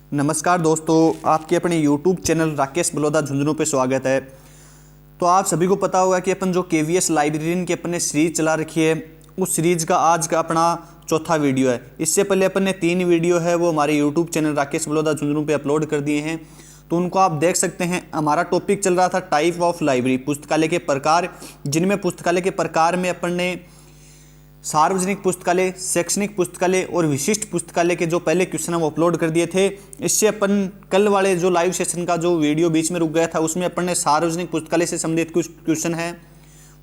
नमस्कार दोस्तों, आपके अपने YouTube चैनल राकेश बलौदा झुंझुनू पे स्वागत है। तो आप सभी को पता होगा कि अपन जो KVS लाइब्रेरियन की अपन ने सीरीज चला रखी है, उस सीरीज का आज का अपना चौथा वीडियो है। इससे पहले अपन ने 3 वीडियो है वो हमारे YouTube चैनल राकेश बलौदा झुंझुनू पे अपलोड कर दिए हैं, तो उनको आप देख सकते हैं। हमारा टॉपिक चल रहा था टाइप ऑफ लाइब्रेरी, पुस्तकालय के प्रकार, जिनमें पुस्तकालय के प्रकार में अपन ने सार्वजनिक पुस्तकालय, शैक्षणिक पुस्तकालय और विशिष्ट पुस्तकालय के जो पहले क्वेश्चन हम अपलोड कर दिए थे। इससे अपन कल वाले जो लाइव सेशन का जो वीडियो बीच में रुक गया था, उसमें अपन ने सार्वजनिक पुस्तकालय से संबंधित कुछ क्वेश्चन हैं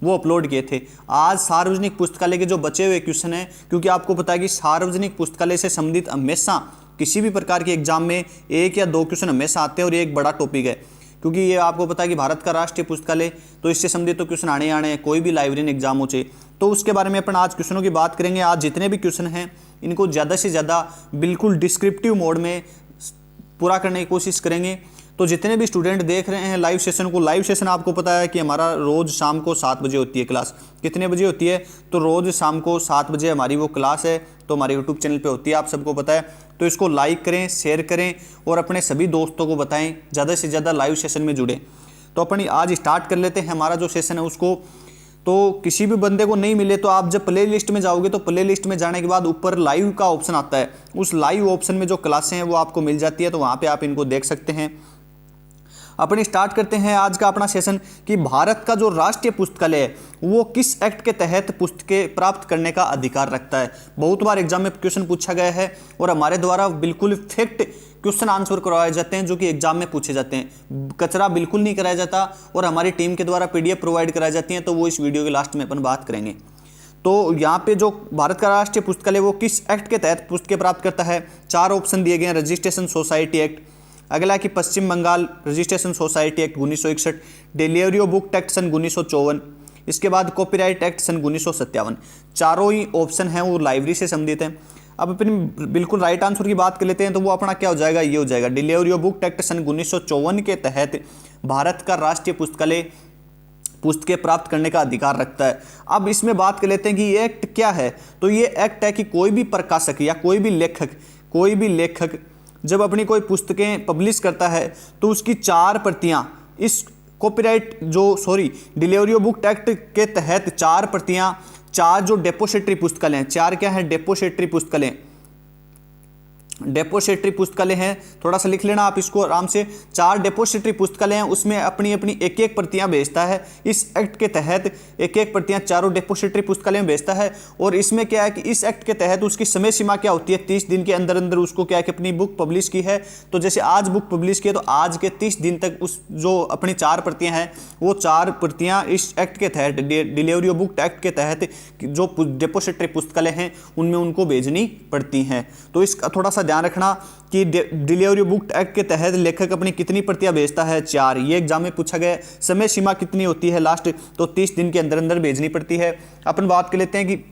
वो अपलोड किए थे। आज सार्वजनिक पुस्तकालय के जो बचे हुए क्वेश्चन हैं, क्योंकि आपको पता है कि सार्वजनिक पुस्तकालय से संबंधित हमेशा किसी भी प्रकार के एग्जाम में 1 या 2 क्वेश्चन हमेशा आते हैं और ये एक बड़ा टॉपिक है, क्योंकि ये आपको पता है कि भारत का राष्ट्रीय पुस्तकालय, तो इससे संबंधित तो क्वेश्चन आने हैं, कोई भी लाइब्रेरियन एग्जाम हो चाहे। तो उसके बारे में अपन आज क्वेश्चनों की बात करेंगे। आज जितने भी क्वेश्चन हैं इनको ज़्यादा से ज़्यादा बिल्कुल डिस्क्रिप्टिव मोड में पूरा करने की कोशिश करेंगे। तो जितने भी स्टूडेंट देख रहे हैं लाइव सेशन को, लाइव सेशन आपको पता है कि हमारा रोज़ शाम को 7 बजे होती है क्लास। कितने बजे होती है? तो रोज़ शाम को 7 बजे हमारी वो क्लास है, तो हमारे यूट्यूब चैनल पे होती है, आप सबको पता है। तो इसको लाइक करें, शेयर करें और अपने सभी दोस्तों को बताएं, ज़्यादा से ज़्यादा लाइव सेशन में जुड़ें। तो अपन आज स्टार्ट कर लेते हैं हमारा जो सेशन है उसको। तो किसी भी बंदे को नहीं मिले तो आप जब प्ले लिस्ट में जाओगे तो प्ले लिस्ट में जाने के बाद ऊपर लाइव का ऑप्शन आता है, उस लाइव ऑप्शन में जो क्लासें हैं वो आपको मिल जाती है, तो वहाँ पे आप इनको देख सकते हैं। अपन स्टार्ट करते हैं आज का अपना सेशन कि भारत का जो राष्ट्रीय पुस्तकालय है वो किस एक्ट के तहत पुस्तकें प्राप्त करने का अधिकार रखता है। बहुत बार एग्जाम में क्वेश्चन पूछा गया है और हमारे द्वारा बिल्कुल फैक्ट क्वेश्चन आंसर करवाए जाते हैं जो कि एग्जाम में पूछे जाते हैं। कचरा बिल्कुल नहीं कराया जाता और हमारी टीम के द्वारा PDF प्रोवाइड कराई जाती हैं, तो वो इस वीडियो के लास्ट में अपन बात करेंगे। तो यहाँ पे जो भारत का राष्ट्रीय पुस्तकालय वो किस एक्ट के तहत पुस्तकें प्राप्त करता है, 4 ऑप्शन दिए गए हैं। रजिस्ट्रेशन सोसाइटी एक्ट, अगला कि Paschim Bangal registration society act 1961, delivery of book act सन 1954, इसके बाद कॉपीराइट एक्ट सन 1957। चारों ही ऑप्शन हैं वो लाइब्रेरी से संबंधित हैं। अब अपन बिल्कुल राइट आंसर की बात कर लेते हैं, तो वो अपना क्या हो जाएगा, ये हो जाएगा डिलीवरी ऑफ बुक एक्ट सन 1954 के तहत भारत का राष्ट्रीय पुस्तकालय पुस्तकें प्राप्त करने का अधिकार रखता है। अब इसमें बात कर लेते हैं कि ये एक्ट क्या है। तो ये एक्ट है कि कोई भी प्रकाशक या कोई भी लेखक जब अपनी कोई पुस्तकें पब्लिश करता है तो उसकी 4 प्रतियां इस डिलीवरी ऑफ बुक एक्ट के तहत 4 प्रतियां, 4 जो डेपोसिटरी पुस्तकालय हैं, 4 क्या है डेपोसिटरी पुस्तकालय हैं, थोड़ा सा लिख लेना आप इसको आराम से। 4 डेपोसिटरी पुस्तकालय हैं, उसमें अपनी अपनी एक प्रतियां भेजता है। इस एक्ट के तहत एक प्रतियां चारों डेपोसिटरी पुस्तकालय में भेजता है। और इसमें क्या है कि इस एक्ट के तहत उसकी समय सीमा क्या होती है, 30 दिन के अंदर अंदर उसको क्या है कि अपनी बुक पब्लिश की है। तो जैसे आज बुक पब्लिश की है तो आज के 30 दिन तक उस जो अपनी 4 प्रतियां हैं वो 4 प्रतियां इस एक्ट के तहत, डिलीवरी ऑफ बुक एक्ट के तहत जो डेपोसिटरी पुस्तकालय हैं उनमें उनको भेजनी पड़ती हैं। तो इसका थोड़ा सा ध्यान रखना कि डिलीवरी बुक एक्ट के तहत लेखक अपनी कितनी प्रतियां भेजता है, 4। ये एग्जाम में पूछा गया। समय सीमा कितनी होती है लास्ट, तो 30 दिन के अंदर अंदर भेजनी पड़ती है। अपन बात कर लेते हैं कि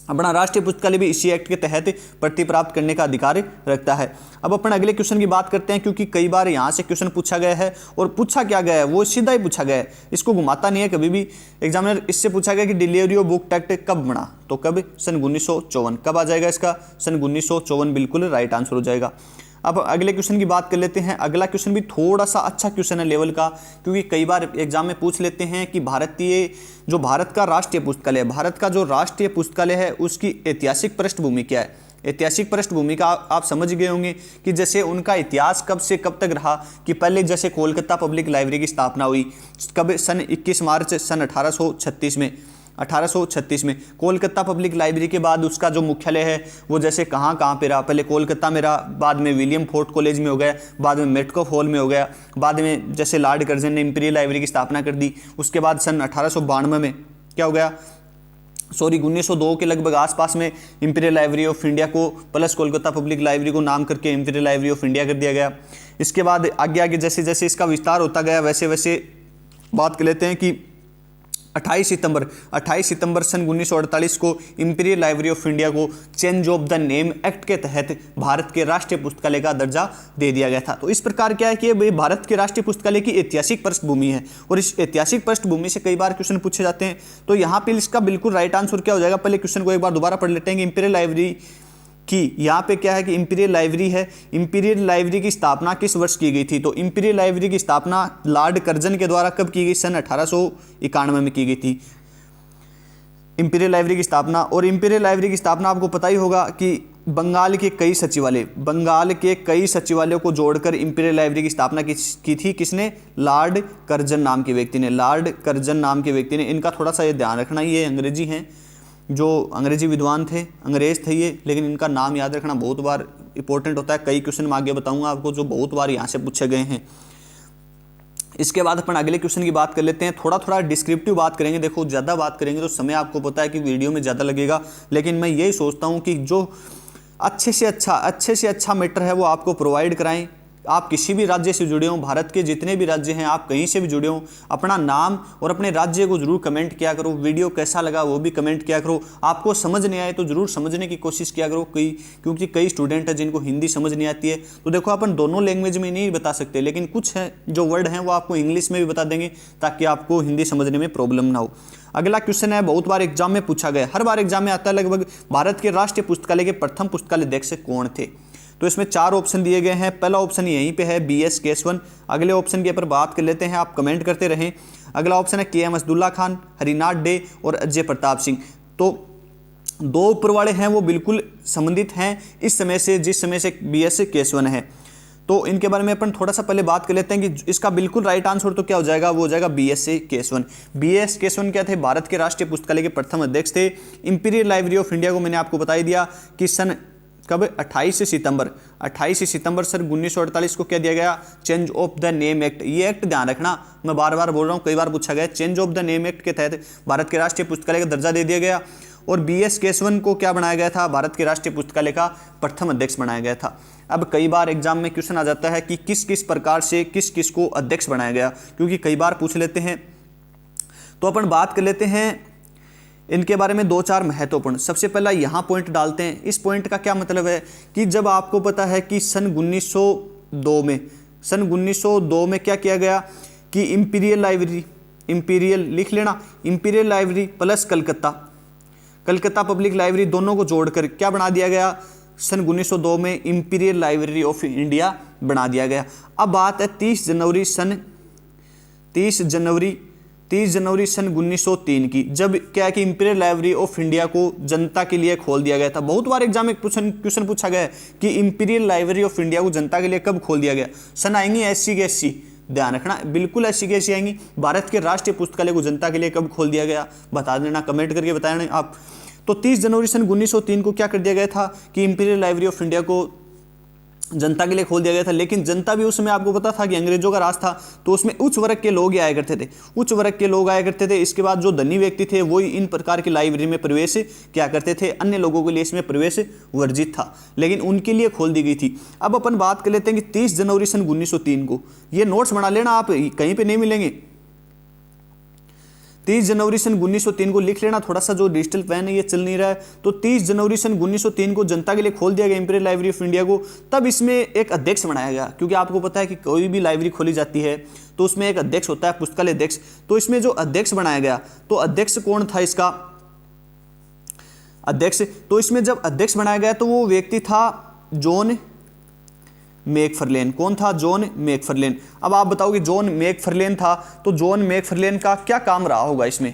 अपना राष्ट्रीय पुस्तकालय भी इसी एक्ट के तहत प्रति प्राप्त करने का अधिकार रखता है। अब अपन अगले क्वेश्चन की बात करते हैं, क्योंकि कई बार यहाँ से क्वेश्चन पूछा गया है और पूछा क्या गया है वो सीधा ही पूछा गया है, इसको घुमाता नहीं है कभी भी एग्जामिनर। इससे पूछा गया कि डिलीवरी ऑफ बुक एक्ट कब बना, तो कब, सन 1954। कब आ जाएगा इसका, सन 1954 बिल्कुल राइट आंसर हो जाएगा। अब अगले क्वेश्चन की बात कर लेते हैं। अगला क्वेश्चन भी थोड़ा सा अच्छा क्वेश्चन है लेवल का, क्योंकि कई बार एग्जाम में पूछ लेते हैं कि भारत का राष्ट्रीय पुस्तकालय, भारत का जो राष्ट्रीय पुस्तकालय है उसकी ऐतिहासिक पृष्ठभूमि क्या है। ऐतिहासिक पृष्ठभूमि का आप समझ गए होंगे कि जैसे उनका इतिहास कब से कब तक रहा, कि पहले जैसे कोलकाता पब्लिक लाइब्रेरी की स्थापना हुई कब, सन 21 मार्च सन 1836 में कोलकाता पब्लिक लाइब्रेरी के बाद उसका जो मुख्यालय है वो जैसे कहाँ पे रहा, पहले कोलकाता में रहा, बाद में विलियम फोर्ट कॉलेज में हो गया, बाद में मेटकॉफ हॉल में हो गया, बाद में जैसे लॉर्ड कर्जन ने इंपीरियल लाइब्रेरी की स्थापना कर दी। उसके बाद सन 1892 में क्या हो गया, 1902 के लगभग आसपास में इंपीरियल लाइब्रेरी ऑफ इंडिया को प्लस कोलकाता पब्लिक लाइब्रेरी को नाम करके इंपीरियल लाइब्रेरी ऑफ इंडिया कर दिया गया। इसके बाद आगे जैसे जैसे इसका विस्तार होता गया वैसे वैसे बात कर लेते हैं कि 28 सितंबर सन 1948 को इंपीरियल लाइब्रेरी ऑफ इंडिया को change of the name act के तहत भारत के राष्ट्रीय पुस्तकालय का दर्जा दे दिया गया था। तो इस प्रकार क्या है कि ये भारत के राष्ट्रीय पुस्तकालय की ऐतिहासिक पृष्ठभूमि है और इस ऐतिहासिक पृष्ठभूमि से कई बार क्वेश्चन पूछे जाते हैं। तो यहाँ पे इसका बिल्कुल राइट आंसर क्या हो जाएगा, पहले क्वेश्चन को एक बार दोबारा पढ़ लेते हैं कि इंपीरियल लाइब्रेरी की। यहाँ पे क्या है कि इंपीरियल लाइब्रेरी है, इंपीरियल लाइब्रेरी की स्थापना किस वर्ष की गई थी? तो इंपीरियल लाइब्रेरी की स्थापना लॉर्ड कर्जन के द्वारा कब की गई? सन 1891 में की गई थी इंपीरियल लाइब्रेरी की स्थापना। और इंपीरियल लाइब्रेरी की स्थापना आपको पता ही होगा कि बंगाल के कई सचिवालयों को जोड़कर इंपीरियल लाइब्रेरी की स्थापना की थी। किसने? लॉर्ड कर्जन नाम के व्यक्ति ने। लॉर्ड कर्जन नाम के व्यक्ति ने। इनका थोड़ा सा ये ध्यान रखना, ये अंग्रेजी हैं, जो अंग्रेजी विद्वान थे, अंग्रेज थे ये, लेकिन इनका नाम याद रखना बहुत बार इंपॉर्टेंट होता है। कई क्वेश्चन मैं आगे बताऊंगा आपको जो बहुत बार यहाँ से पूछे गए हैं। इसके बाद अपन अगले क्वेश्चन की बात कर लेते हैं। थोड़ा थोड़ा डिस्क्रिप्टिव बात करेंगे। देखो ज़्यादा बात करेंगे तो समय आपको पता है कि वीडियो में ज़्यादा लगेगा, लेकिन मैं यही सोचता हूँ कि जो अच्छे से अच्छा मैटर है वो आपको प्रोवाइड कराएं। आप किसी भी राज्य से जुड़े हों, भारत के जितने भी राज्य हैं, आप कहीं से भी जुड़े हों, अपना नाम और अपने राज्य को जरूर कमेंट किया करो। वीडियो कैसा लगा वो भी कमेंट किया करो। आपको समझ नहीं आए तो जरूर समझने की कोशिश किया करो, क्योंकि कई स्टूडेंट हैं जिनको हिंदी समझ नहीं आती है। तो देखो अपन दोनों लैंग्वेज में नहीं बता सकते, लेकिन कुछ है जो वर्ड हैं वो आपको इंग्लिश में भी बता देंगे ताकि आपको हिंदी समझने में प्रॉब्लम ना हो। अगला क्वेश्चन है, बहुत बार एग्जाम में पूछा गया, हर बार एग्जाम में आता है लगभग, भारत के राष्ट्रीय पुस्तकालय के प्रथम पुस्तकालय अध्यक्ष कौन थे? तो इसमें 4 ऑप्शन दिए गए हैं। पहला ऑप्शन यहीं पे है, BS केसवन। अगले ऑप्शन के ऊपर बात कर लेते हैं, आप कमेंट करते रहें। अगला ऑप्शन है KM असदुल्ला खान, हरिनाथ डे और अजय प्रताप सिंह। तो 2 ऊपर वाले हैं वो बिल्कुल संबंधित हैं इस समय से, जिस समय से BS केसवन है। तो इनके बारे में अपन थोड़ा सा पहले बात कर लेते हैं कि इसका बिल्कुल राइट आंसर तो क्या हो जाएगा? वो हो जाएगा BS केसवन। BS केसवन क्या थे? भारत के राष्ट्रीय पुस्तकालय के प्रथम अध्यक्ष थे। इंपीरियल लाइब्रेरी ऑफ इंडिया को मैंने आपको बता ही दिया कि सन कब? 28 सितंबर सर 1948 को क्या दिया गया? Change of the name act. ये एक्ट ध्यान रखना, मैं बार बार बोल रहा हूँ, कई बार पूछा गया। Change of the name act के तहत भारत के राष्ट्रीय पुस्तकालय का दर्जा दे दिया गया। और BS केसवन को क्या बनाया गया था? भारत के राष्ट्रीय पुस्तकालय का प्रथम अध्यक्ष बनाया गया था। अब कई बार एग्जाम में क्वेश्चन आ जाता है कि किस किस प्रकार से किस किस को अध्यक्ष बनाया गया, क्योंकि कई बार पूछ लेते हैं। तो अपन बात कर लेते हैं इनके बारे में 2-4 महत्वपूर्ण। सबसे पहला यहाँ पॉइंट डालते हैं। इस पॉइंट का क्या मतलब है कि जब आपको पता है कि सन 1902 में क्या किया गया कि इंपीरियल लाइब्रेरी, इंपीरियल लिख लेना, imperial library plus Calcutta public library दोनों को जोड़कर क्या बना दिया गया? सन 1902 में इंपीरियल लाइब्रेरी ऑफ इंडिया बना दिया गया। अब बात है 30 जनवरी सन 1903 की, जब क्या है कि इंपीरियल लाइब्रेरी ऑफ इंडिया को जनता के लिए खोल दिया गया था। बहुत बार एग्जाम में क्वेश्चन पूछा गया है कि इंपीरियल लाइब्रेरी ऑफ इंडिया को जनता के लिए कब खोल दिया गया? सन आएंगी SC के SC, ध्यान रखना, बिल्कुल SC के SC आएंगी। भारत के राष्ट्रीय पुस्तकालय को जनता के लिए कब खोल दिया गया? बता देना, कमेंट करके बताना आप। तो 30 जनवरी सन 1903 को क्या कर दिया गया था कि इंपीरियल लाइब्रेरी ऑफ इंडिया को जनता के लिए खोल दिया गया था। लेकिन जनता भी उस समय आपको पता था कि अंग्रेजों का राज था, तो उसमें उच्च वर्ग के लोग आया करते थे। इसके बाद जो धनी व्यक्ति थे वो इन प्रकार की लाइब्रेरी में प्रवेश क्या करते थे? अन्य लोगों के लिए इसमें प्रवेश वर्जित था, लेकिन उनके लिए खोल दी गई थी। अब अपन बात कर लेते हैं कि 30 जनवरी सन 1903 को, ये नोट्स बना लेना, आप कहीं पर नहीं मिलेंगे। 30 जनवरी सन 1903 को लिख लेना, थोड़ा सा जो डिजिटल पेन है ये चल नहीं रहा है। तो 30 जनवरी सन 1903 को जनता के लिए खोल दिया गया इंपीरियल लाइब्रेरी ऑफ इंडिया को। तब इसमें एक अध्यक्ष बनाया गया, क्योंकि आपको पता है कि कोई भी लाइब्रेरी खोली जाती है तो उसमें एक अध्यक्ष होता है, पुस्तकालय अध्यक्ष। तो इसमें जो अध्यक्ष बनाया गया, तो अध्यक्ष कौन था इसका? अध्यक्ष, तो इसमें जब अध्यक्ष बनाया गया तो वो व्यक्ति था जॉन मैकफर्लेन। कौन था? John McFarlane. अब आप बताओ कि जॉन मैकफर्लेन था, तो जॉन मैकफर्लेन का क्या काम रहा होगा इसमें?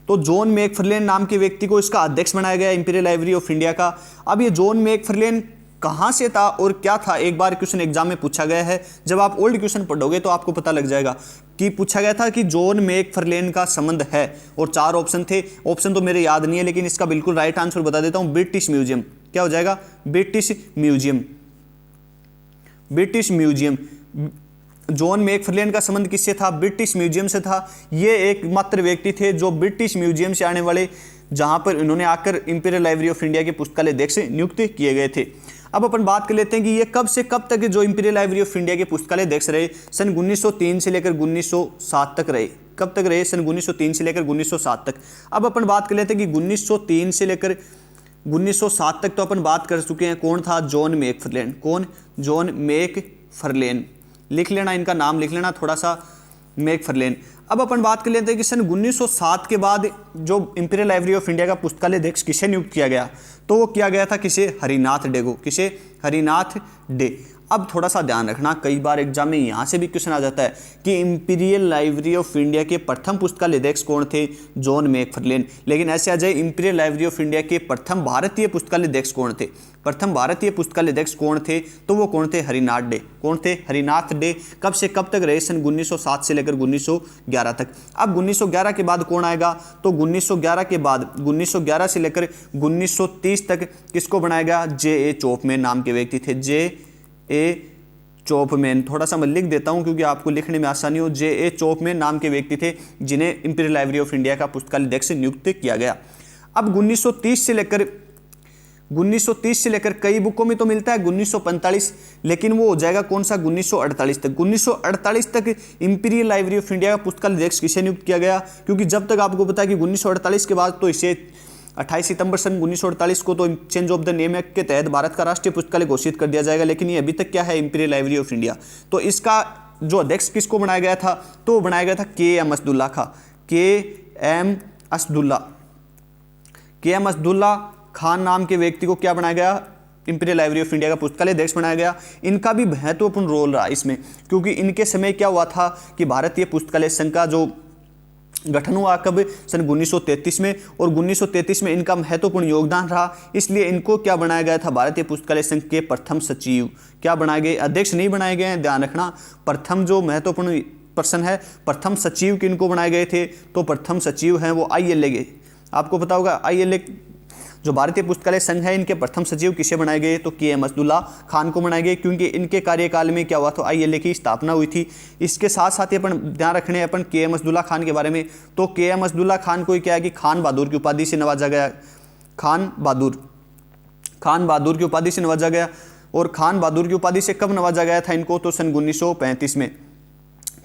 तो जॉन मैकफर्लेन नाम के व्यक्ति को इसका अध्यक्ष बनाया गया इंपीरियल लाइब्रेरी ऑफ इंडिया का। अब ये जॉन मैकफर्लेन कहां से था और क्या था? एक बार क्वेश्चन एग्जाम में पूछा गया है। जब आप ओल्ड क्वेश्चन पढ़ोगे तो आपको पता लग जाएगा कि पूछा गया था कि जॉन मैकफर्लेन का संबंध है, और 4 ऑप्शन थे। ऑप्शन तो मेरे याद नहीं है, लेकिन इसका बिल्कुल राइट आंसर बता देता हूं, ब्रिटिश म्यूजियम। क्या हो जाएगा? British museum. जॉन मैकफर्लेन का संबंध किससे था? ब्रिटिश म्यूजियम से था। ये एकमात्र व्यक्ति थे जो ब्रिटिश म्यूजियम से आने वाले, जहां पर इन्होंने आकर इंपीरियल लाइब्रेरी ऑफ इंडिया के पुस्तकालय अध्यक्ष नियुक्त किए गए थे। अब अपन बात कर लेते हैं कि ये कब से कब तक जो इंपीरियल लाइब्रेरी ऑफ इंडिया के पुस्तकालय अध्यक्ष रहे? सन 1903 से लेकर 1907 तक रहे। कब तक रहे? सन 1903 से लेकर 1907 तक। अब अपन बात कर लेते हैं कि 1903 से लेकर 1907 तक तो अपन बात कर चुके हैं। कौन था? John McFarlane. कौन? John McFarlane. लिख लेना, इनका नाम लिख लेना थोड़ा सा, मैकफर्लेन। अब अपन बात कर लेते हैं कि सन 1907 के बाद जो इंपीरियल लाइब्रेरी ऑफ इंडिया का पुस्तकालय अध्यक्ष किसे नियुक्त किया गया, तो वो किया गया था किसे, हरिनाथ डे को। किसे, हरिनाथ डे। अब थोड़ा सा ध्यान रखना, कई बार एग्जाम में यहाँ से भी क्वेश्चन आ जाता है कि इंपीरियल लाइब्रेरी ऑफ इंडिया के प्रथम पुस्तकालय अध्यक्ष कौन थे, जॉन मैकफर्लेन। लेकिन ऐसे आ जाए इंपीरियल लाइब्रेरी ऑफ इंडिया के प्रथम भारतीय पुस्तकालय अध्यक्ष कौन थे, प्रथम भारतीय पुस्तकालय अध्यक्ष कौन थे, तो वो कौन थे, हरिनाथ डे। कौन थे, हरिनाथ डे। कब से कब तक रहे, सन 1907 से लेकर 1911 तक। अब 1911 के बाद कौन आएगा, तो 1911 के बाद 1911 से लेकर 1930 तक किसको बनाया गया, J.A. चोपमैन नाम के व्यक्ति थे। J.A. चोपमैन, थोड़ा सा मैं लिख देता हूं क्योंकि आपको लिखने में आसानी हो। J.A. चोपमैन नाम के व्यक्ति थे जिन्हें इंपीरियल लाइब्रेरी ऑफ इंडिया का पुस्तकालय अध्यक्ष नियुक्त किया गया। अब 1930 से लेकर कई बुकों में तो मिलता है 1945, लेकिन वो हो जाएगा कौन सा, 1948 तक। 1948 तक इंपीरियल लाइब्रेरी ऑफ इंडिया का पुस्तकालय अध्यक्ष किसे नियुक्त किया गया, क्योंकि जब तक आपको पता है कि 1948 के बाद तो इसे 28 सितंबर सन 1948 को तो change of the name act के तहत भारत का राष्ट्रीय पुस्तकालय घोषित कर दिया जाएगा, लेकिन ये अभी तक क्या है, इंपीरियल लाइब्रेरी ऑफ इंडिया। तो इसका जो अध्यक्ष किसको बनाया गया था, तो बनाया गया था K.M. असदुल्ला का। K.M. असदुल्ला खान नाम के व्यक्ति को क्या बनाया गया, इंपीरियल लाइब्रेरी ऑफ इंडिया का पुस्तकालय अध्यक्ष बनाया गया। इनका भी महत्वपूर्ण रोल रहा इसमें, क्योंकि इनके समय क्या हुआ था कि भारतीय पुस्तकालय संघ का जो गठन हुआ कब, सन 1933 में, और 1933 में इनका महत्वपूर्ण योगदान रहा, इसलिए इनको क्या बनाया गया था, भारतीय पुस्तकालय संघ के प्रथम सचिव। क्या बनाए गए, अध्यक्ष नहीं बनाए गए हैं, ध्यान रखना। प्रथम जो महत्वपूर्ण पर्सन है, प्रथम सचिव किनको बनाए गए थे, तो प्रथम सचिव हैं वो ILA के। आपको पता होगा ILA जो भारतीय पुस्तकालय संघ है, इनके प्रथम सचिव किसे बनाए गए, तो K.M. असदुल्ला खान को बनाए गए, क्योंकि इनके कार्यकाल में क्या हुआ, तो ILA की स्थापना हुई थी। इसके साथ साथ ही अपन ध्यान रखने अपन K.M. असदुल्ला खान के बारे में, तो K.M. असदुल्ला खान को क्या है कि खान बहादुर की उपाधि से नवाजा गया। खान बहादुर की उपाधि से नवाजा गया। और खान बहादुर की उपाधि से कब नवाजा गया था इनको, तो सन 1935 में।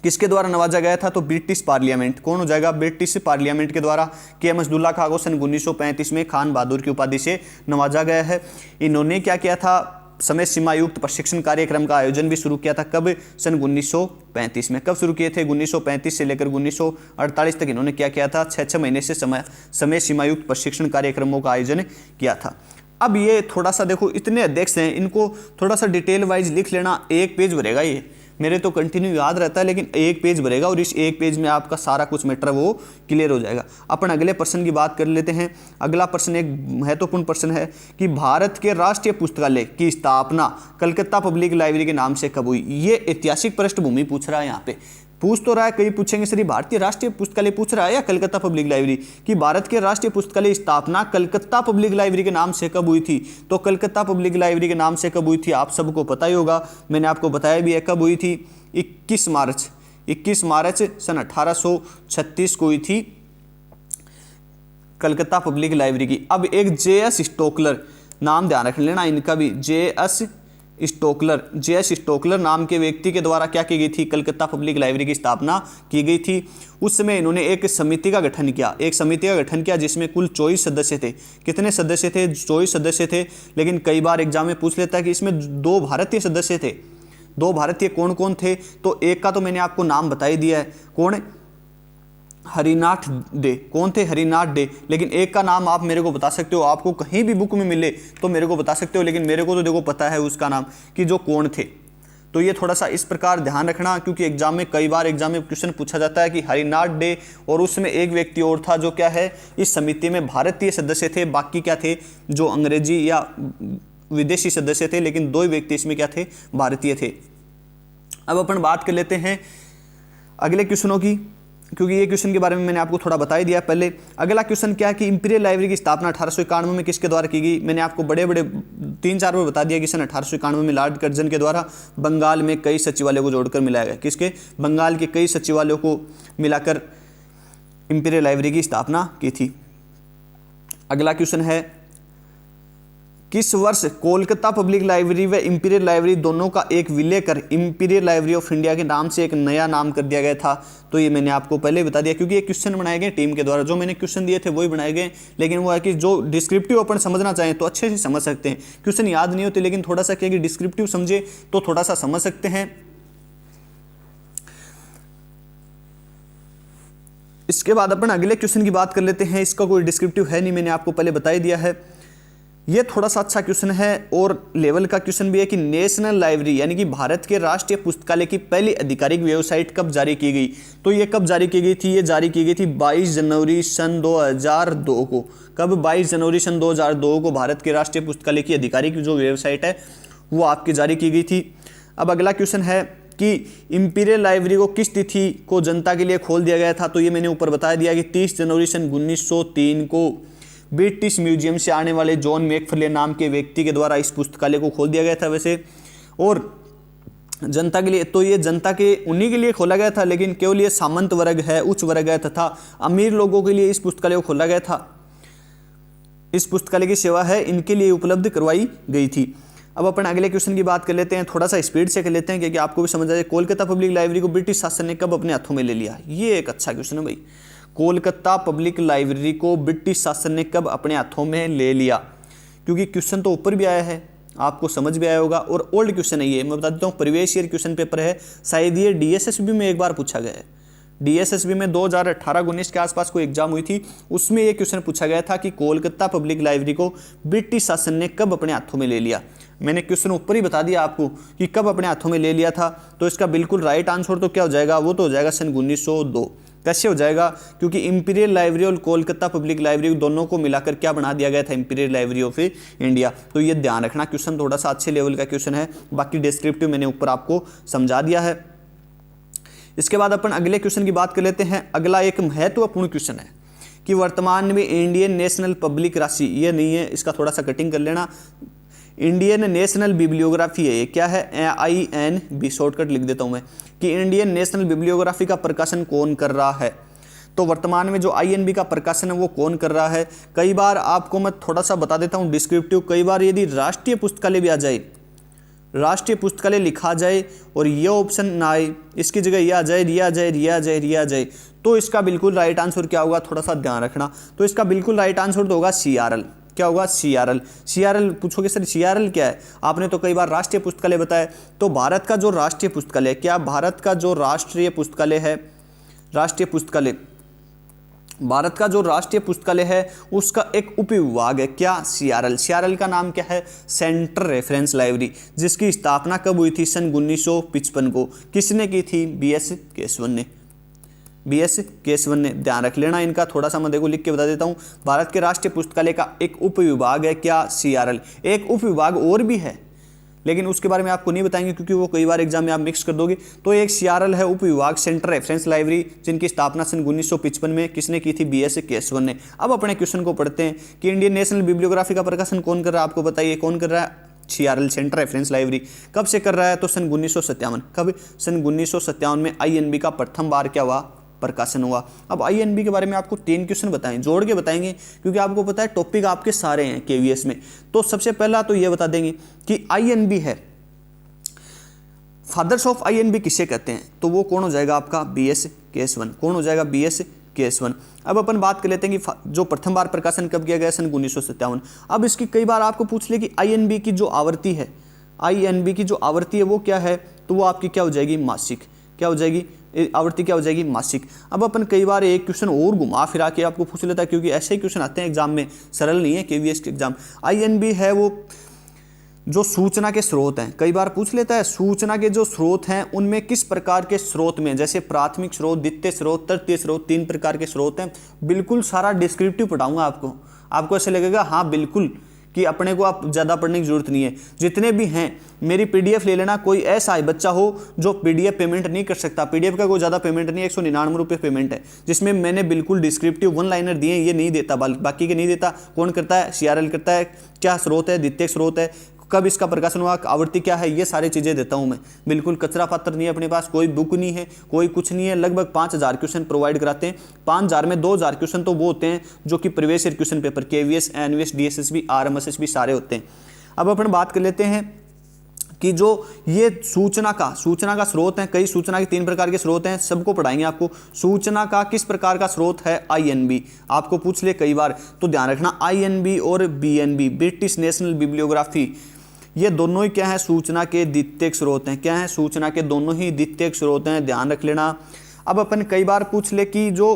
किसके द्वारा नवाजा गया था, तो ब्रिटिश पार्लियामेंट। कौन हो जाएगा, ब्रिटिश पार्लियामेंट के द्वारा K.M. असदुल्ला खान को सन 1935 में खान बहादुर की उपाधि से नवाजा गया है। इन्होंने क्या किया था, समय सीमा युक्त प्रशिक्षण कार्यक्रम का आयोजन भी शुरू किया था। कब, सन 1935 में। कब शुरू किए थे, 1935 से लेकर 1948 तक इन्होंने क्या किया था, 6 महीने से समय सीमा युक्त प्रशिक्षण कार्यक्रमों का आयोजन किया था। अब ये थोड़ा सा देखो, इतने अध्यक्ष हैं, इनको थोड़ा सा डिटेल वाइज लिख लेना। एक पेज भरेगा ये, मेरे तो कंटिन्यू याद रहता है, लेकिन एक पेज भरेगा और इस एक पेज में आपका सारा कुछ मैटर वो क्लियर हो जाएगा। अपन अगले प्रश्न की बात कर लेते हैं। अगला प्रश्न एक महत्वपूर्ण प्रश्न है कि भारत के राष्ट्रीय पुस्तकालय की स्थापना कलकत्ता पब्लिक लाइब्रेरी के नाम से कब हुई। ये ऐतिहासिक पृष्ठभूमि पूछ रहा है, यहाँ पे पूछ तो रहा है, कई पूछेंगे सर भारतीय राष्ट्रीय पुस्तकालय पूछ रहा है या कलकत्ता पब्लिक लाइब्रेरी, कि भारत के राष्ट्रीय पुस्तकालय स्थापना कलकत्ता पब्लिक लाइब्रेरी के नाम से कब हुई थी। तो कलकत्ता पब्लिक लाइब्रेरी के नाम से कब हुई थी, आप सबको पता ही होगा, मैंने आपको बताया भी है कब हुई थी। 21 मार्च सन 1836 को हुई थी कलकत्ता पब्लिक लाइब्रेरी की। अब एक J.S. स्टोकलर, नाम ध्यान रख लेना इनका भी, J.S. स्टोकलर नाम के व्यक्ति के द्वारा क्या की गई थी, कलकत्ता पब्लिक लाइब्रेरी की स्थापना की गई थी। उस समय इन्होंने एक समिति का गठन किया, जिसमें कुल 24 सदस्य थे। कितने सदस्य थे, 24 सदस्य थे। लेकिन कई बार एग्जाम में पूछ लेता है कि इसमें 2 भारतीय सदस्य थे। 2 भारतीय कौन कौन थे, तो एक का तो मैंने आपको नाम बता ही दिया है, कौन, हरिनाथ डे। कौन थे, हरिनाथ डे। लेकिन एक का नाम आप मेरे को बता सकते हो, आपको कहीं भी बुक में मिले तो मेरे को बता सकते हो, लेकिन मेरे को तो देखो पता है उसका नाम कि जो कौन थे। तो ये थोड़ा सा इस प्रकार ध्यान रखना, क्योंकि एग्जाम में कई बार क्वेश्चन पूछा जाता है कि हरिनाथ डे और उसमें एक व्यक्ति और था जो क्या है, इस समिति में भारतीय सदस्य थे, बाकी क्या थे, जो अंग्रेजी या विदेशी सदस्य थे, लेकिन 2 व्यक्ति इसमें क्या थे, भारतीय थे। अब अपन बात कर लेते हैं अगले क्वेश्चनों की, क्योंकि ये क्वेश्चन के बारे में मैंने आपको थोड़ा बता ही दिया पहले। अगला क्वेश्चन क्या है कि इंपीरियल लाइब्रेरी की स्थापना 1891 में किसके द्वारा की गई। मैंने आपको बड़े 3-4 बार बता दिया कि सन 1891 में लॉर्ड कर्जन के द्वारा बंगाल में कई सचिवालयों को जोड़कर मिलाया गया। किसके, बंगाल के कई सचिवालयों को मिलाकर इंपीरियल लाइब्रेरी की स्थापना की थी। अगला क्वेश्चन है, किस वर्ष कोलकाता पब्लिक लाइब्रेरी व इंपीरियल लाइब्रेरी दोनों का एक विलय कर इंपीरियल लाइब्रेरी ऑफ इंडिया के नाम से एक नया नाम कर दिया गया था। तो ये मैंने आपको पहले बता दिया, क्योंकि ये क्वेश्चन बनाए गए टीम के द्वारा, जो मैंने क्वेश्चन दिए थे वही बनाए गए, लेकिन वो है कि जो डिस्क्रिप्टिव अपन समझना चाहें तो अच्छे से समझ सकते हैं। क्वेश्चन याद नहीं होते, लेकिन थोड़ा सा क्या कि डिस्क्रिप्टिव समझे तो थोड़ा सा समझ सकते हैं। इसके बाद अपन अगले क्वेश्चन की बात कर लेते हैं। इसका कोई डिस्क्रिप्टिव है नहीं, मैंने आपको पहले बता ही दिया है। ये थोड़ा सा अच्छा क्वेश्चन है और लेवल का क्वेश्चन भी है कि नेशनल लाइब्रेरी यानी कि भारत के राष्ट्रीय पुस्तकालय की पहली आधिकारिक वेबसाइट कब जारी की गई। तो ये कब जारी की गई थी, ये जारी की गई थी 22 जनवरी सन 2002 को। कब? 22 जनवरी सन 2002 को भारत के राष्ट्रीय पुस्तकालय की आधिकारिक जो वेबसाइट है वो आपकी जारी की गई थी। अब अगला क्वेश्चन है कि इंपीरियल लाइब्रेरी को किस तिथि को जनता के लिए खोल दिया गया था। तो ये मैंने ऊपर बता दिया कि 30 जनवरी सन 1903 को ब्रिटिश म्यूजियम से आने वाले जॉन मैकफर्ले नाम के व्यक्ति के द्वारा इस पुस्तकालय को खोल दिया गया था वैसे। और जनता के लिए, तो ये जनता के उन्हीं के लिए खोला गया था, लेकिन केवल ये सामंत वर्ग है, उच्च वर्ग है तथा अमीर लोगों के लिए इस पुस्तकालय को खोला गया था। इस पुस्तकालय की सेवा है इनके लिए उपलब्ध करवाई गई थी। अब अपन अगले क्वेश्चन की बात कर लेते हैं, थोड़ा सा स्पीड से कर लेते हैं क्योंकि आपको भी समझ आ जाए। कोलकाता पब्लिक लाइब्रेरी को ब्रिटिश शासन ने कब अपने हाथों में ले लिया। ये एक अच्छा क्वेश्चन है भाई। कोलकाता पब्लिक लाइब्रेरी को ब्रिटिश शासन ने कब अपने हाथों में ले लिया, क्योंकि क्वेश्चन तो ऊपर भी आया है, आपको समझ भी आया होगा और ओल्ड क्वेश्चन है ये। मैं बता देता हूँ, प्रीवियस ईयर क्वेश्चन पेपर है, शायद ये डीएसएसबी में एक बार पूछा गया है। डीएसएसबी में 2018-19 के आसपास कोई एग्जाम हुई थी, उसमें ये क्वेश्चन पूछा गया था कि कोलकाता पब्लिक लाइब्रेरी को ब्रिटिश शासन ने कब अपने हाथों में ले लिया। मैंने क्वेश्चन ऊपर ही बता दिया आपको कि कब अपने हाथों में ले लिया था। तो इसका बिल्कुल राइट आंसर तो क्या हो जाएगा, वो तो हो जाएगा सन 1902। कैसे हो जाएगा, क्योंकि इंपीरियल लाइब्रेरी और कोलकाता पब्लिक लाइब्रेरी दोनों को मिलाकर क्या बना दिया गया था, इंपीरियल लाइब्रेरी ऑफ इंडिया। तो ये ध्यान रखना, क्वेश्चन थोड़ा सा अच्छे लेवल का क्वेश्चन है। बाकी डिस्क्रिप्टिव मैंने ऊपर आपको समझा दिया है। इसके बाद अपन अगले क्वेश्चन की बात कर लेते हैं। अगला एक महत्वपूर्ण क्वेश्चन है कि वर्तमान में इंडियन नेशनल पब्लिक राशि, ये नहीं है, इसका थोड़ा सा कटिंग कर लेना। इंडियन नेशनल बिब्लियोग्राफी है, ये क्या है, INB शॉर्टकट लिख देता हूं मैं, कि इंडियन नेशनल बिब्लियोग्राफी का प्रकाशन कौन कर रहा है। तो वर्तमान में जो INB का प्रकाशन है वो कौन कर रहा है। कई बार आपको मैं थोड़ा सा बता देता हूं डिस्क्रिप्टिव, कई बार यदि राष्ट्रीय पुस्तकालय भी आ जाए, राष्ट्रीय पुस्तकालय लिखा जाए और ये ऑप्शन ना आए, इसकी जगह ये आ जाए, रिया जाए, रिया जाए, रिया जाए, तो इसका बिल्कुल राइट आंसर क्या होगा, थोड़ा सा ध्यान रखना। तो इसका बिल्कुल राइट आंसर तो होगा CRL। क्या होगा, CRL। CRL पूछोगे सर CRL क्या है, आपने तो कई बार राष्ट्रीय पुस्तकालय बताया। तो भारत का जो राष्ट्रीय पुस्तकालय, क्या भारत का जो राष्ट्रीय पुस्तकालय है, राष्ट्रीय पुस्तकालय, भारत का जो राष्ट्रीय पुस्तकालय है उसका एक उपविभाग है, क्या, CRL। CRL का नाम क्या है, सेंट्रल रेफरेंस लाइब्रेरी, जिसकी स्थापना कब हुई थी, सन 1955 को। किसने की थी, BS केशवन ने, BS केशवन ने। ध्यान रख लेना इनका, थोड़ा सा मैं देखो लिख के बता देता हूँ। भारत के राष्ट्रीय पुस्तकालय का एक उपविभाग है, क्या, CRL। एक उपविभाग और भी है, लेकिन उसके बारे में आपको नहीं बताएंगे क्योंकि वो कई बार एग्जाम में आप मिक्स कर दोगे। तो एक CRL है उपविभाग, सेंट्रल रेफरेंस लाइब्रेरी, जिनकी स्थापना सन 1955 में किसने की थी, BS केशवन ने। अब अपने क्वेश्चन को पढ़ते हैं कि इंडियन नेशनल बिब्लियोग्राफी का प्रकाशन कौन कर रहा है, आपको बताइए कौन कर रहा है, CRL सेंट्रल रेफरेंस लाइब्रेरी। कब से कर रहा है, तो सन 1957। कब, सन 1957 में INB का प्रथम बार क्या हुआ, प्रकाशन हुआ। अब INB के बारे में आपको 3 क्वेश्चन बताएं, जोड़ के बताएंगे क्योंकि आपको पता है टॉपिक आपके सारे हैं KVS में। तो सबसे पहला तो ये बता देंगे कि INB है, फादर्स ऑफ INB किसे कहते हैं, तो वो कौन हो जाएगा आपका, BS केशवन। कौन हो जाएगा, BS केशवन। अब अपन बात कर लेते हैं कि जो प्रथम बार प्रकाशन कब किया गया, सन 1957। अब इसकी कई बार आपको पूछ ले कि INB की जो आवृत्ति है, INB की जो आवृत्ति है वो क्या है, तो वो आपकी क्या हो जाएगी, मासिक। क्या हो जाएगी, आवृत्ति क्या हो जाएगी, मासिक। अब अपन कई बार एक क्वेश्चन और घुमा फिरा के आपको पूछ लेता है क्योंकि ऐसे ही क्वेश्चन आते हैं एग्जाम में, सरल नहीं है KVS के एग्जाम। INB है वो जो सूचना के स्रोत हैं, कई बार पूछ लेता है सूचना के जो स्रोत हैं उनमें किस प्रकार के स्रोत में, जैसे प्राथमिक स्रोत, द्वितीय स्रोत, तृतीय स्रोत, 3 प्रकार के स्रोत हैं। बिल्कुल सारा डिस्क्रिप्टिव पढ़ाऊंगा आपको ऐसे लगेगा हाँ बिल्कुल कि अपने को आप ज़्यादा पढ़ने की जरूरत नहीं है। जितने भी हैं मेरी PDF ले लेना। कोई ऐसा बच्चा हो जो PDF पेमेंट नहीं कर सकता, PDF का कोई ज़्यादा पेमेंट नहीं है, 199 रुपये पेमेंट है, जिसमें मैंने बिल्कुल डिस्क्रिप्टिव 1 लाइनर दिए हैं, ये नहीं देता, बाकी के नहीं देता। कौन करता है, CRL करता है। क्या स्रोत है, द्वितीय स्रोत है, कब इसका प्रकाशन हुआ, आवृत्ति क्या है, ये सारी चीज़ें देता हूं मैं। बिल्कुल कचरा पात्र नहीं है अपने पास, कोई बुक नहीं है, कोई कुछ नहीं है। लगभग 5000 क्वेश्चन प्रोवाइड कराते हैं। 5000 में 2000 क्वेश्चन तो वो होते हैं जो कि previous year question paper, KVS, NVS, DSSB, RMSSB सारे होते हैं। अब अपन बात कर लेते हैं कि जो ये सूचना का स्रोत है, कई सूचना के 3 प्रकार के स्रोत हैं, सबको पढ़ाएंगे आपको। सूचना का किस प्रकार का स्रोत है, INB, आपको पूछ ले कई बार, तो ध्यान रखना INB और BNB, ब्रिटिश नेशनल बिब्लियोग्राफी, ये दोनों ही क्या है, सूचना के द्वितीयक स्रोत हैं। क्या है, सूचना के दोनों ही द्वितीयक स्रोत हैं, ध्यान रख लेना। अब अपन कई बार पूछ ले कि जो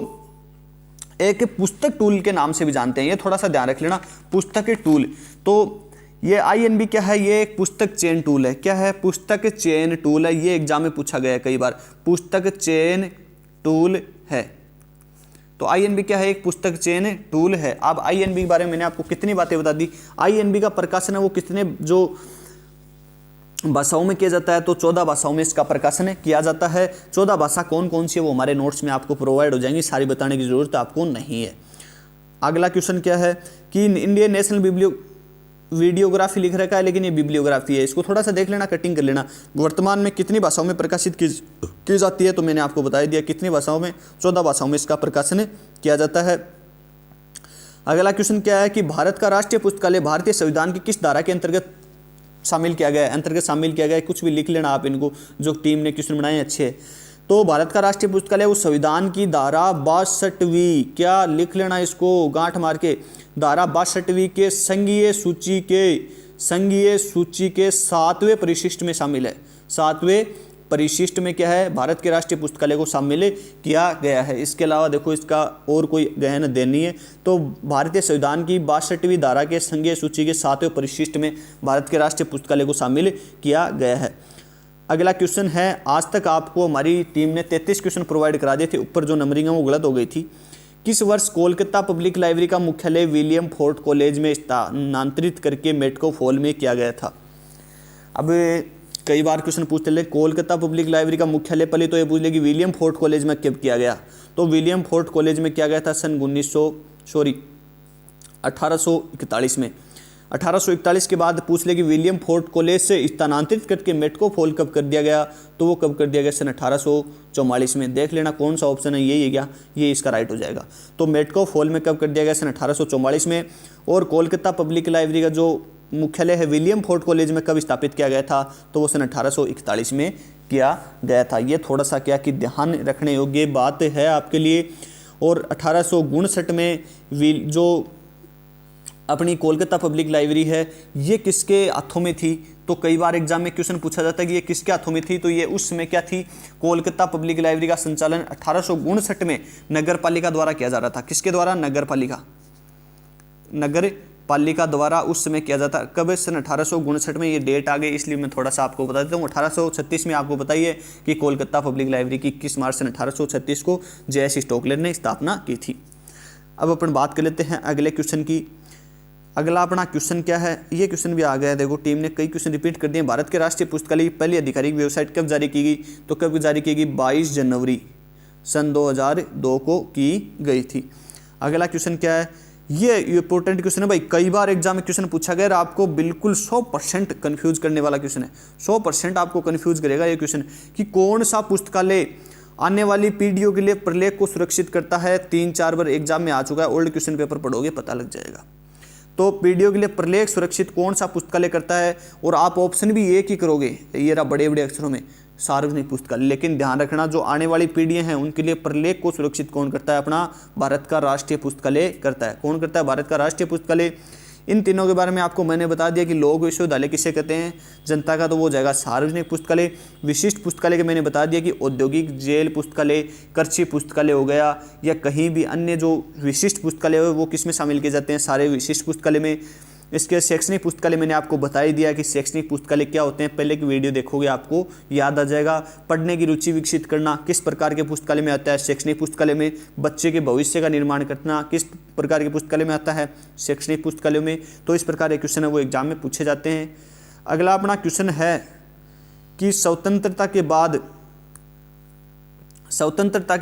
एक पुस्तक टूल के नाम से भी जानते हैं, ये थोड़ा सा ध्यान रख लेना, पुस्तक टूल। तो ये INB क्या है, ये एक पुस्तक चेन टूल है। क्या है, पुस्तक चेन टूल है। ये एग्जाम में पूछा गया है कई बार, पुस्तक चेन टूल है। तो INB क्या है, एक पुस्तक चेन टूल है। अब INB के बारे में मैंने आपको कितनी बातें बता दी। INB का प्रकाशन है वो कितने जो भाषाओं में किया जाता है, तो 14 भाषाओं में इसका प्रकाशन किया जाता है। 14 भाषा कौन कौन सी है वो हमारे नोट्स में आपको प्रोवाइड हो जाएंगी, सारी बताने की जरूरत आपको नहीं है। अगला क्वेश्चन क्या है कि इंडियन नेशनल वीडियोग्राफी लिख रखा है, लेकिन ये बिब्लियोग्राफी है, इसको थोड़ा सा देख लेना, कटिंग कर लेना। वर्तमान में कितनी भाषाओं में प्रकाशित की जाती है, तो मैंने आपको बता दिया कितनी भाषाओं में, 14 भाषाओं में इसका प्रकाशन किया जाता है। अगला क्वेश्चन क्या है कि भारत का राष्ट्रीय पुस्तकालय भारतीय संविधान की किस धारा के अंतर्गत शामिल किया गया है, कुछ भी लिख लेना आप, इनको जो टीम ने क्वेश्चन बनाए हैं अच्छे। तो भारत का राष्ट्रीय पुस्तकालय वो संविधान की धारा 62वीं, क्या लिख लेना इसको गांठ मार के, धारा 62वीं के संघीय सूची के 7वें परिशिष्ट में शामिल है। 7वें परिशिष्ट में क्या है, भारत के राष्ट्रीय पुस्तकालय को शामिल किया गया है। इसके अलावा देखो इसका और कोई गहन अध्ययन नहीं है। तो भारतीय संविधान की 62वीं धारा के संघीय सूची के 7वें परिशिष्ट में भारत के राष्ट्रीय पुस्तकालय को शामिल किया गया है। अगला क्वेश्चन है, आज तक आपको हमारी टीम ने 33 क्वेश्चन प्रोवाइड करा दिए थे, ऊपर जो नंबरिंग है वो गलत हो गई थी। किस वर्ष कोलकाता पब्लिक लाइब्रेरी का मुख्यालय विलियम फोर्ट कॉलेज में स्थानांतरित करके मेटकोफ हॉल में किया गया था? अब कई बार क्वेश्चन पूछते ले, कोलकाता पब्लिक लाइब्रेरी का मुख्यालय, पहले तो ये पूछ ले कि विलियम फोर्ट कॉलेज में कब किया गया, तो विलियम फोर्ट कॉलेज में किया गया था सन 1841 में। 1841 के बाद पूछ ले कि विलियम फोर्ट कॉलेज से स्थानांतरित करके मेटकोफ हॉल कब कर दिया गया, तो वो कब कर दिया गया, सन 1844 में। देख लेना कौन सा ऑप्शन है, यही है क्या, ये इसका राइट हो जाएगा। तो मेटकोफ हॉल में कब कर दिया गया, सन 1844 में। और कोलकाता पब्लिक लाइब्रेरी का जो मुख्यालय है विलियम फोर्ट कॉलेज में कब स्थापित किया गया था, तो वो सन 1841 में किया गया था। ये थोड़ा सा क्या कि ध्यान रखने योग्य बात है आपके लिए। और 1859 में जो अपनी कोलकाता पब्लिक लाइब्रेरी है ये किसके हाथों में थी, तो कई बार एग्जाम में क्वेश्चन पूछा जाता है कि ये किसके हाथों में थी, तो ये उस समय क्या थी, कोलकाता पब्लिक लाइब्रेरी का संचालन 1859 में नगर पालिका द्वारा किया जा रहा था। किसके द्वारा, नगर पालिका द्वारा उस समय किया जाता। कब, सन 1859 में। ये डेट आ गई इसलिए मैं थोड़ा सा आपको बता देता हूँ। 1836 में आपको बताइए कि कोलकाता पब्लिक लाइब्रेरी की 21 मार्च सन 1836 को JS स्टॉकलेट ने स्थापना की थी। अब अपन बात कर लेते हैं अगले क्वेश्चन की। अगला अपना क्वेश्चन क्या है, ये क्वेश्चन भी आ गया है। देखो टीम ने कई क्वेश्चन रिपीट कर दिए। भारत के राष्ट्रीय पुस्तकालय की पहली आधिकारिक वेबसाइट कब जारी की गई, तो कब जारी की गई, 22 जनवरी सन 2002 को की गई थी। अगला क्वेश्चन क्या है, ये इंपॉर्टेंट क्वेश्चन है भाई, कई बार एग्जाम में क्वेश्चन पूछा गया, आपको बिल्कुल 100% कंफ्यूज करने वाला क्वेश्चन है। 100% आपको कंफ्यूज करेगा ये क्वेश्चन कि कौन सा पुस्तकालय आने वाली पीढ़ियों के लिए प्रलेख को सुरक्षित करता है। 3-4 बार एग्जाम में आ चुका है, ओल्ड क्वेश्चन पेपर पढ़ोगे पता लग जाएगा। तो पीढ़ियों के लिए प्रलेख सुरक्षित कौन सा पुस्तकालय करता है, और आप ऑप्शन भी एक ही करोगे, ये रहा बड़े बड़े अक्षरों में, सार्वजनिक पुस्तकालय। लेकिन ध्यान रखना जो आने वाली पीढ़ियां हैं उनके लिए प्रलेख को सुरक्षित कौन करता है, अपना भारत का राष्ट्रीय पुस्तकालय करता है। कौन करता है, भारत का राष्ट्रीय पुस्तकालय। इन तीनों के बारे में आपको मैंने बता दिया कि लोक विश्वविद्यालय किसे कहते हैं, जनता का तो वो जाएगा सार्वजनिक पुस्तकालय। विशिष्ट पुस्तकालय के मैंने बता दिया कि औद्योगिक जेल पुस्तकालय, कृषि पुस्तकालय हो गया, या कहीं भी अन्य जो विशिष्ट पुस्तकालय है वो किस में शामिल किए जाते हैं, सारे विशिष्ट पुस्तकालय में। इसके शैक्षणिक पुस्तकालय मैंने आपको बता ही दिया कि शैक्षणिक पुस्तकालय क्या होते हैं, पहले की वीडियो देखोगे आपको याद आ जाएगा। पढ़ने की रुचि विकसित करना किस प्रकार के पुस्तकालय में आता है, शैक्षणिक पुस्तकालय में। बच्चे के भविष्य का निर्माण करना किस प्रकार के पुस्तकालय में आता है, शैक्षणिक पुस्तकालय में। तो इस प्रकार के क्वेश्चन है वो एग्जाम में पूछे जाते हैं। अगला अपना क्वेश्चन है कि स्वतंत्रता के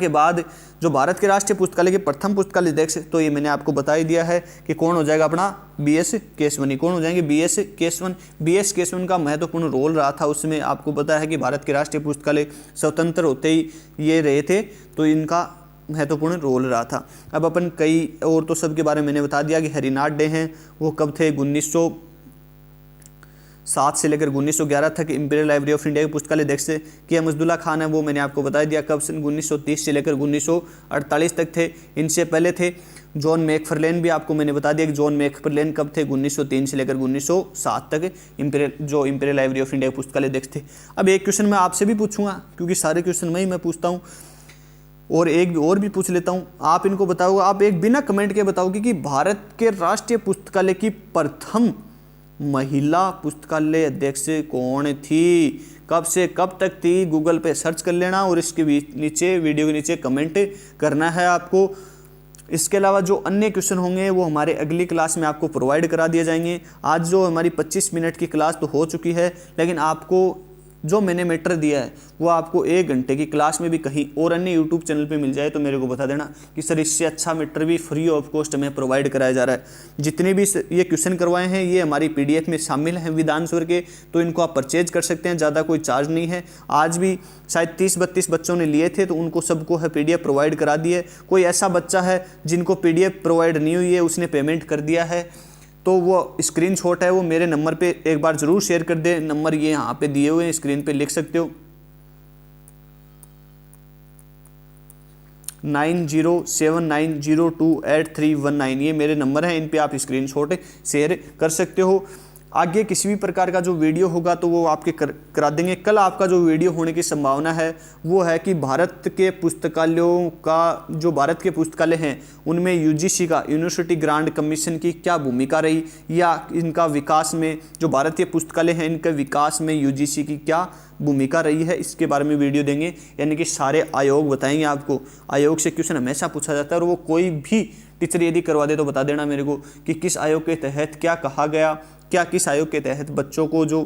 बाद जो भारत के राष्ट्रीय पुस्तकालय के प्रथम पुस्तकालय अध्यक्ष, तो ये मैंने आपको बता ही दिया है कि कौन हो जाएगा, अपना BS केशवनी। कौन हो जाएंगे, BS केशवन। BS केशवन का महत्वपूर्ण रोल रहा था उसमें। आपको पता है कि भारत के राष्ट्रीय पुस्तकालय स्वतंत्र होते ही ये रहे थे, तो इनका महत्वपूर्ण रोल रहा था। अब अपन कई और तो सब के बारे में मैंने बता दिया कि हरिनाथ डे हैं वो कब थे, 1907 से लेकर 1911 तक इंपीरियल लाइब्रेरी ऑफ इंडिया के पुस्तकालय अध्यक्ष के अमजदुल्ला खान है वो मैंने आपको बता दिया कब, सन 1930 से लेकर 1948 तक थे। इनसे पहले थे जॉन मैकफर्लेन, भी आपको मैंने बता दिया कि जॉन मैकफर्लेन कब थे, 1903 से लेकर 1907 तक इंपीरियल लाइब्रेरी ऑफ इंडिया के पुस्तकालय अध्यक्ष थे। अब एक क्वेश्चन मैं आपसे भी पूछूंगा क्योंकि सारे क्वेश्चन मैं पूछता हूँ और एक और भी पूछ लेता हूँ, आप इनको बताओ, आप एक बिना कमेंट के बताओगे कि भारत के राष्ट्रीय पुस्तकालय की प्रथम महिला पुस्तकालय अध्यक्ष कौन थी, कब से कब तक थी। गूगल पे सर्च कर लेना और इसके नीचे, वीडियो के नीचे कमेंट करना है आपको। इसके अलावा जो अन्य क्वेश्चन होंगे वो हमारे अगली क्लास में आपको प्रोवाइड करा दिए जाएंगे। आज जो हमारी 25 मिनट की क्लास तो हो चुकी है, लेकिन आपको जो मैंने मैटर दिया है वो आपको 1 घंटे की क्लास में भी कहीं और अन्य यूट्यूब चैनल पे मिल जाए तो मेरे को बता देना कि सर इससे अच्छा मैटर भी फ्री ऑफ कॉस्ट हमें प्रोवाइड कराया जा रहा है। जितने भी ये क्वेश्चन करवाए हैं ये हमारी पीडीएफ में शामिल हैं विधान स्वर के, तो इनको आप परचेज कर सकते हैं, ज़्यादा कोई चार्ज नहीं है। आज भी शायद 30-32 बच्चों ने लिए थे तो उनको सबको है पीडीएफ प्रोवाइड करा दी है। कोई ऐसा बच्चा है जिनको पीडीएफ प्रोवाइड नहीं हुई है, उसने पेमेंट कर दिया है, तो वो स्क्रीनशॉट है वो मेरे नंबर पे एक बार ज़रूर शेयर कर दे। नंबर ये यहाँ पे दिए हुए हैं, स्क्रीन पे लिख सकते हो 9079028319, ये मेरे नंबर हैं, इन पे आप स्क्रीनशॉट शेयर कर सकते हो। आगे किसी भी प्रकार का जो वीडियो होगा तो वो आपके करा देंगे। कल आपका जो वीडियो होने की संभावना है वो है कि भारत के पुस्तकालयों का, जो भारत के पुस्तकालय हैं उनमें यूजीसी का, यूनिवर्सिटी ग्रांट कमीशन की क्या भूमिका रही, या इनका विकास में, जो भारतीय पुस्तकालय हैं इनके विकास में यूजीसी की क्या भूमिका रही है, इसके बारे में वीडियो देंगे। यानी कि सारे आयोग बताएंगे आपको। आयोग से क्वेश्चन हमेशा पूछा जाता है और वो कोई भी टीचर यदि करवा दे तो बता देना मेरे को कि किस आयोग के तहत क्या कहा गया, क्या किस आयोग के तहत बच्चों को जो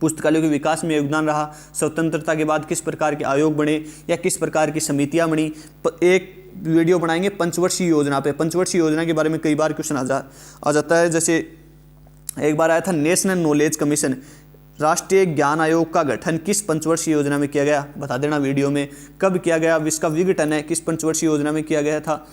पुस्तकालयों के विकास में योगदान रहा, स्वतंत्रता के बाद किस प्रकार के आयोग बने या किस प्रकार की समितियां बनी। एक वीडियो बनाएंगे पंचवर्षीय योजना पे। पंचवर्षीय योजना के बारे में कई बार क्वेश्चन आ जाता है। जैसे एक बार आया था नेशनल नॉलेज कमीशन, राष्ट्रीय ज्ञान आयोग का गठन किस पंचवर्षीय योजना में किया गया, बता देना वीडियो में। कब किया गया, इसका विघटन है किस पंचवर्षीय योजना में किया गया था।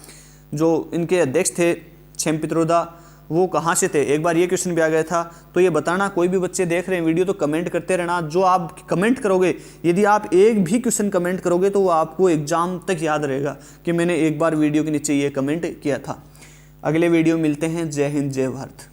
जो इनके अध्यक्ष थे छेम पित्रोदा, वो कहाँ से थे, एक बार ये क्वेश्चन भी आ गया था। तो ये बताना, कोई भी बच्चे देख रहे हैं वीडियो तो कमेंट करते रहना। जो आप कमेंट करोगे, यदि आप एक भी क्वेश्चन कमेंट करोगे तो वो आपको एग्जाम तक याद रहेगा कि मैंने एक बार वीडियो के नीचे ये कमेंट किया था। अगले वीडियो मिलते हैं। जय हिंद, जय भारत।